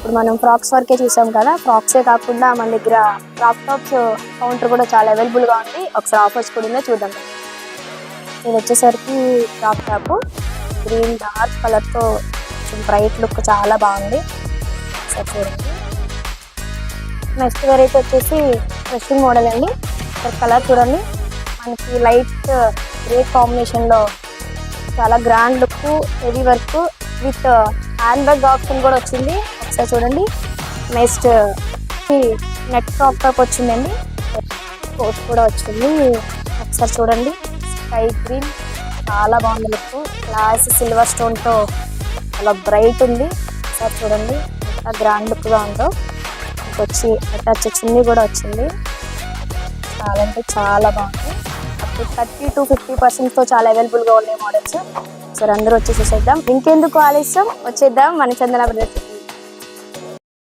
ఇప్పుడు మనం ఫ్రాక్స్ వరకే చూసాం కదా, ఫ్రాక్సే కాకుండా మన దగ్గర క్రాప్ టాప్స్ కౌంటర్ కూడా చాలా అవైలబుల్గా ఉంది. ఒకసారి ఆఫర్స్ కూడా ఉందో చూద్దాం. ఇది వచ్చేసరికి క్రాప్ టాప్ గ్రీన్ డార్క్ కలర్తో బ్రైట్ లుక్ చాలా బాగుంది. ఒకసారి చూడండి. నెక్స్ట్ వెరైటీ వచ్చేసి ఫ్రెషింగ్ మోడల్ అండి. కలర్ చూడండి, మనకి లైట్ గ్రే కాంబినేషన్లో చాలా grand look, heavy work with hand bag option కూడా వచ్చింది. ఒకసారి చూడండి. నెక్స్ట్ నెట్ క్రాప్ టాప్ వచ్చిందండి, కోట్ కూడా వచ్చింది. ఒకసారి చూడండి. స్కై గ్రీన్ చాలా బాగుంది లుక్, గ్లాస్ సిల్వర్ స్టోన్తో చాలా బ్రైట్ ఉంది. ఒకసారి చూడండి ఎంత గ్రాండ్ లుక్గా ఉందో. వచ్చి అటాచ్ చున్నీ కూడా వచ్చింది. చాలా అంటే చాలా బాగుంది. అప్పుడు 30 to 50% చాలా అవైలబుల్గా ఉన్నాయి మోడల్స్. సరే అందరూ వచ్చేసేద్దాం, ఇంకెందుకు ఆలస్యం, వచ్చేద్దాం మన చందన బ్రదర్స్.